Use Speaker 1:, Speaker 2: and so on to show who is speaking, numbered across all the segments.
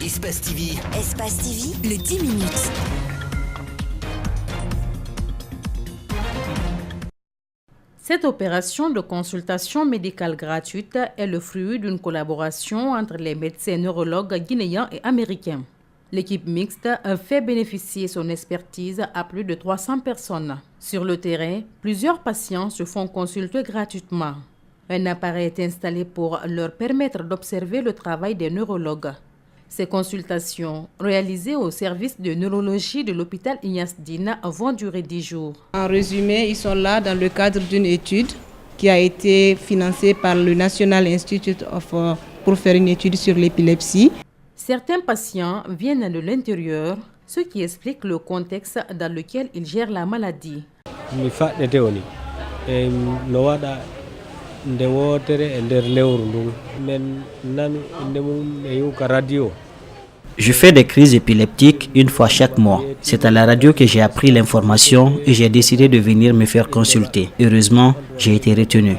Speaker 1: Espace TV.
Speaker 2: Espace TV, le 10 minutes.
Speaker 3: Cette opération de consultation médicale gratuite est le fruit d'une collaboration entre les médecins neurologues guinéens et américains. L'équipe mixte a fait bénéficier son expertise à plus de 300 personnes. Sur le terrain, plusieurs patients se font consulter gratuitement. Un appareil est installé pour leur permettre d'observer le travail des neurologues. Ces consultations, réalisées au service de neurologie de l'hôpital Ignace Dine, vont durer 10 jours.
Speaker 4: En résumé, ils sont là dans le cadre d'une étude qui a été financée par le National Institute pour faire une étude sur l'épilepsie.
Speaker 3: Certains patients viennent de l'intérieur, ce qui explique le contexte dans lequel ils gèrent la maladie.
Speaker 5: Je fais des crises épileptiques une fois chaque mois. C'est à la radio que j'ai appris l'information et j'ai décidé de venir me faire consulter. Heureusement, j'ai été retenu.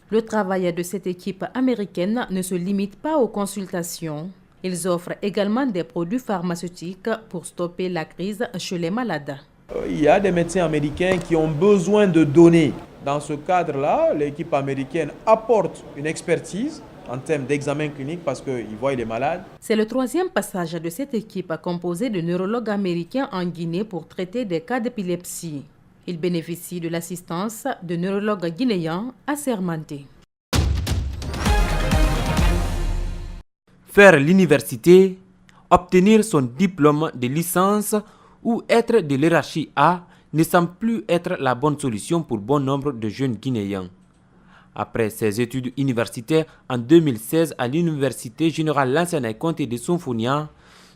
Speaker 3: Le travail de cette équipe américaine ne se limite pas aux consultations. Ils offrent également des produits pharmaceutiques pour stopper la crise chez les malades.
Speaker 6: Il y a des médecins américains qui ont besoin de données. Dans ce cadre-là, l'équipe américaine apporte une expertise en termes d'examen clinique parce qu'ils voient les malades.
Speaker 3: C'est le troisième passage de cette équipe composée de neurologues américains en Guinée pour traiter des cas d'épilepsie. Ils bénéficient de l'assistance de neurologues guinéens assermentés.
Speaker 7: Faire l'université, obtenir son diplôme de licence ou être de l'hiérarchie A ne semble plus être la bonne solution pour bon nombre de jeunes Guinéens. Après ses études universitaires en 2016 à l'Université générale Lansana Conté de Sonfonia,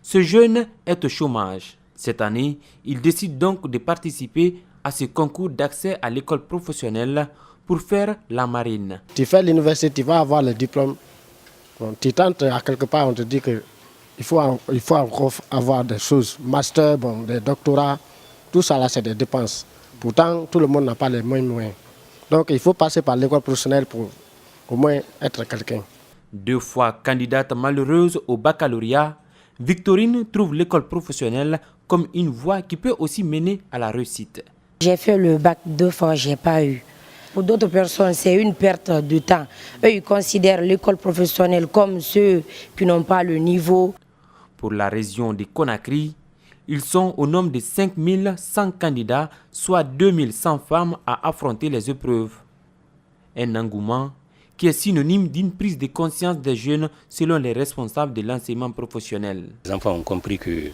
Speaker 7: ce jeune est au chômage. Cette année, il décide donc de participer à ce concours d'accès à l'école professionnelle pour faire la marine.
Speaker 8: Tu fais l'université, tu vas avoir le diplôme. Bon, tu tentes à quelque part, on te dit qu'il faut encore avoir des choses, master, bon, des doctorats, tout ça là c'est des dépenses. Pourtant, tout le monde n'a pas les mêmes moyens. Donc il faut passer par l'école professionnelle pour au moins être quelqu'un.
Speaker 7: 2 fois candidate malheureuse au baccalauréat, Victorine trouve l'école professionnelle comme une voie qui peut aussi mener à la réussite.
Speaker 9: J'ai fait le bac 2 fois, je n'ai pas eu. Pour d'autres personnes, c'est une perte de temps. Eux, ils considèrent l'école professionnelle comme ceux qui n'ont pas le niveau.
Speaker 7: Pour la région de Conakry, ils sont au nombre de 5100 candidats, soit 2100 femmes à affronter les épreuves. Un engouement qui est synonyme d'une prise de conscience des jeunes selon les responsables de l'enseignement professionnel.
Speaker 10: Les enfants ont compris que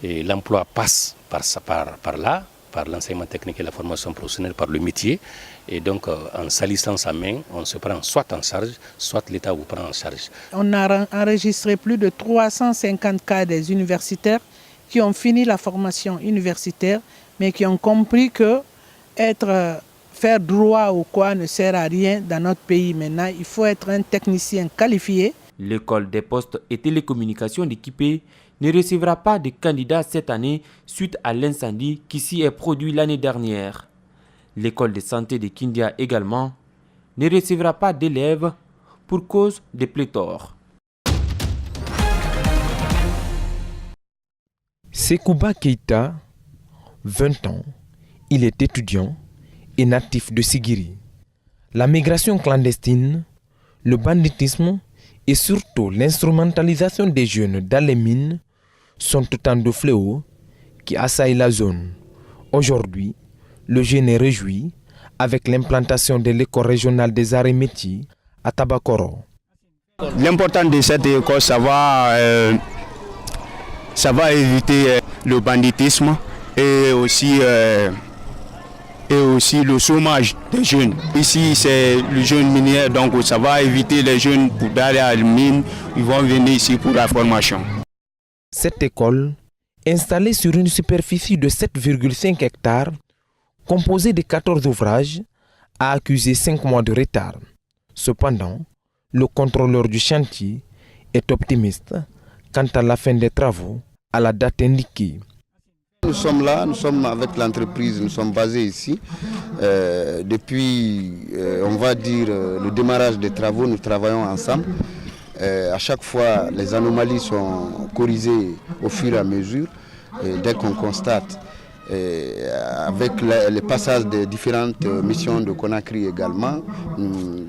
Speaker 10: l'emploi passe par là, par l'enseignement technique et la formation professionnelle, par le métier. Et donc, en salissant sa main, on se prend soit en charge, soit l'État vous prend en charge.
Speaker 4: On a enregistré plus de 350 cas des universitaires qui ont fini la formation universitaire, mais qui ont compris que faire droit ou quoi ne sert à rien dans notre pays. Maintenant, il faut être un technicien qualifié.
Speaker 7: L'école des postes et télécommunications d'Équipé ne recevra pas de candidats cette année suite à l'incendie qui s'y est produit l'année dernière. L'école de santé de Kindia également ne recevra pas d'élèves pour cause de pléthore.
Speaker 11: Sekouba Keïta, 20 ans, il est étudiant et natif de Sigiri. La migration clandestine, le banditisme et surtout l'instrumentalisation des jeunes dans les mines sont autant de fléaux qui assaillent la zone. Aujourd'hui, le jeune est réjoui avec l'implantation de l'école régionale des arts et métiers à Tabakoro.
Speaker 12: L'important de cette école, ça va éviter le banditisme et aussi le chômage des jeunes. Ici, c'est le jeune minier, donc ça va éviter les jeunes pour aller à la mine. Ils vont venir ici pour la formation.
Speaker 11: Cette école, installée sur une superficie de 7,5 hectares, composée de 14 ouvrages, a accusé 5 mois de retard. Cependant, le contrôleur du chantier est optimiste quant à la fin des travaux à la date indiquée.
Speaker 8: Nous sommes là, nous sommes avec l'entreprise, nous sommes basés ici. Depuis, on va dire, le démarrage des travaux, nous travaillons ensemble.
Speaker 1: À chaque fois, les anomalies sont corrigées au fur et à mesure. Et dès qu'on constate, avec le passage des différentes missions de Conakry également, nous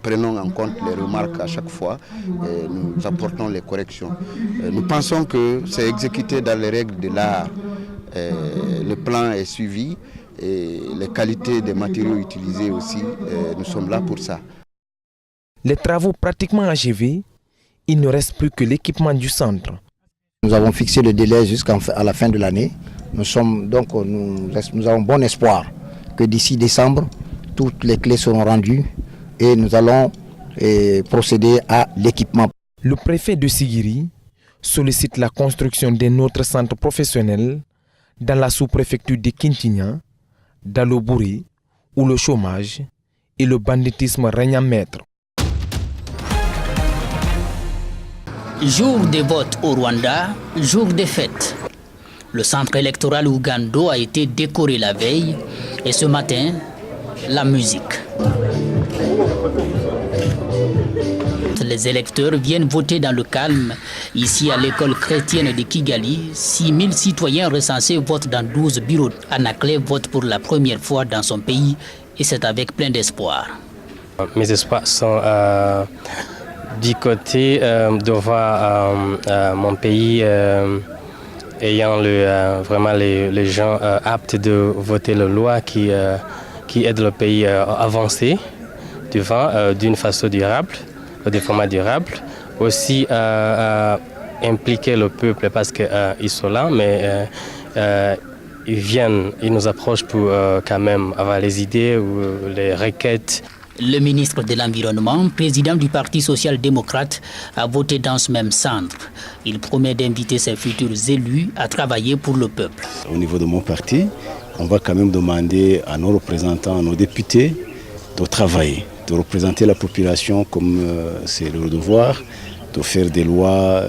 Speaker 1: prenons en compte les remarques à chaque fois et nous apportons les corrections. Nous pensons que c'est exécuté dans les règles de l'art. Le plan est suivi et les qualités des matériaux utilisés aussi, nous sommes là pour ça.
Speaker 11: Les travaux pratiquement achevés, il ne reste plus que l'équipement du centre.
Speaker 13: Nous avons fixé le délai jusqu'à la fin de l'année. Nous avons bon espoir que d'ici décembre, toutes les clés seront rendues et nous allons procéder à l'équipement.
Speaker 11: Le préfet de Sigiri sollicite la construction d'un autre centre professionnel dans la sous-préfecture de Kintinia, dans le Bouré, où le chômage et le banditisme règnent en maître.
Speaker 14: Jour des votes au Rwanda, jour des fêtes. Le centre électoral Ougando a été décoré la veille et ce matin, la musique. Les électeurs viennent voter dans le calme. Ici, à l'école chrétienne de Kigali, 6000 citoyens recensés votent dans 12 bureaux. Anakle vote pour la première fois dans son pays et c'est avec plein d'espoir.
Speaker 15: Mes espoirs sont du côté de voir mon pays ayant vraiment les gens aptes de voter la loi qui aide le pays à avancer d'une façon durable, de format durable. Aussi impliquer le peuple parce qu'ils sont là, mais ils nous approchent pour quand même avoir les idées ou les requêtes.
Speaker 14: Le ministre de l'Environnement, président du Parti social-démocrate, a voté dans ce même centre. Il promet d'inviter ses futurs élus à travailler pour le peuple.
Speaker 16: Au niveau de mon parti, on va quand même demander à nos représentants, à nos députés, de travailler, de représenter la population comme c'est leur devoir, de faire des lois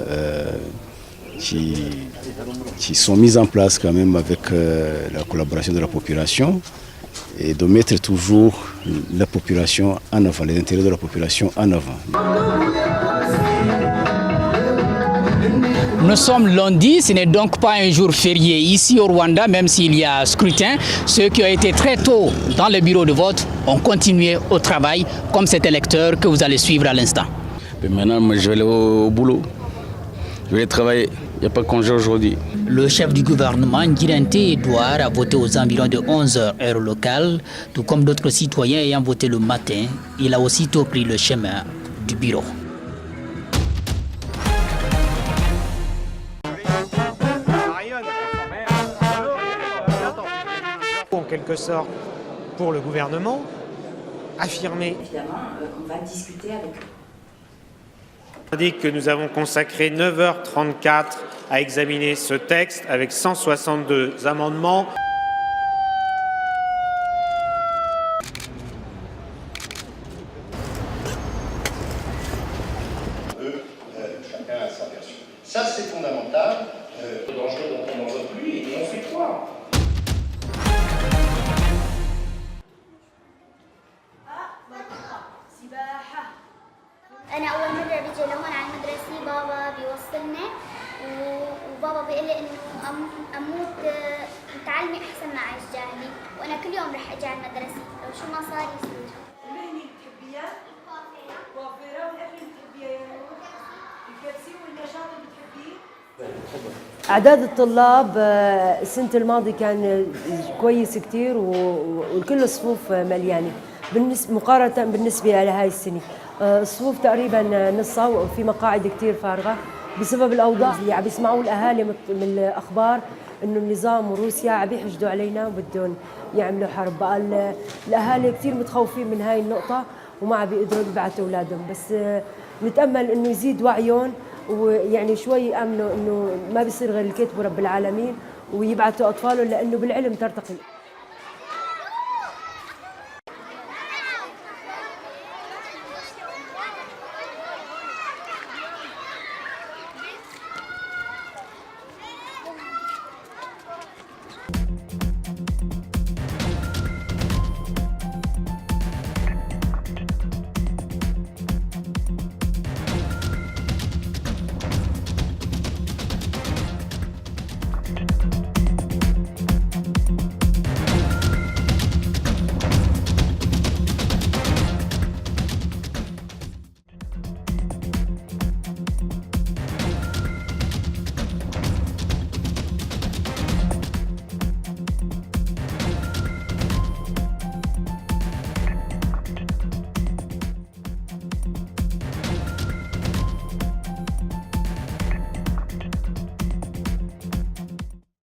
Speaker 16: qui sont mises en place quand même avec la collaboration de la population et de mettre toujours la population en avant, les intérêts de la population en avant.
Speaker 14: Nous sommes lundi, ce n'est donc pas un jour férié ici au Rwanda, même s'il y a scrutin. Ceux qui ont été très tôt dans le bureau de vote ont continué au travail, comme cet électeur que vous allez suivre à l'instant.
Speaker 17: Maintenant, je vais aller au boulot. Je vais travailler. Il n'y a pas de congé aujourd'hui.
Speaker 14: Le chef du gouvernement, Ngirente Edouard, a voté aux environs de 11h heure locale, tout comme d'autres citoyens ayant voté le matin. Il a aussitôt pris le chemin du bureau.
Speaker 18: En quelque sorte, pour le gouvernement, affirmer.
Speaker 19: Évidemment, on va discuter avec eux.
Speaker 18: On indique que nous avons consacré 9h34 à examiner ce texte avec 162 amendements.
Speaker 20: Chacun a sa version. Ça, c'est fondamental. Dangereux dont on n'en veut plus et on fait quoi?
Speaker 21: أنا أول مرة بيجي لهون على المدرسة بابا بيوصلني وبابا بيقول لي إنه أموت متعلمة أحسن ما أعيش جاهلة وأنا كل يوم رح أجي على المدرسة لو شو ما صار يصير.
Speaker 22: المهنة بتحبيها؟ الكوافيرة والأكل بتحبيها يا نور؟ الكبسة والنشاط بتحبيه؟
Speaker 23: أعداد الطلاب السنة الماضية كان كويس كتير وكل الصفوف مليانة مقارنة بالنسبة لهاي السنة. الصفوف تقريبا نصها وفي مقاعد كتير فارغة بسبب الأوضاع اللي عم بيسمعوا الأهالي من الأخبار إنه النظام وروسيا عم يحشدوا علينا وبدهم يعملوا حرب. بقى الأهالي كتير متخوفين من هاي النقطة وما عم بيقدروا يبعثوا أولادهم، بس نتأمل إنه يزيد وعيهم ويعني شوي يأمنوا إنه ما بيصير غير الكتب ورب العالمين ويبعثوا أطفالهم لأنه بالعلم ترتقي.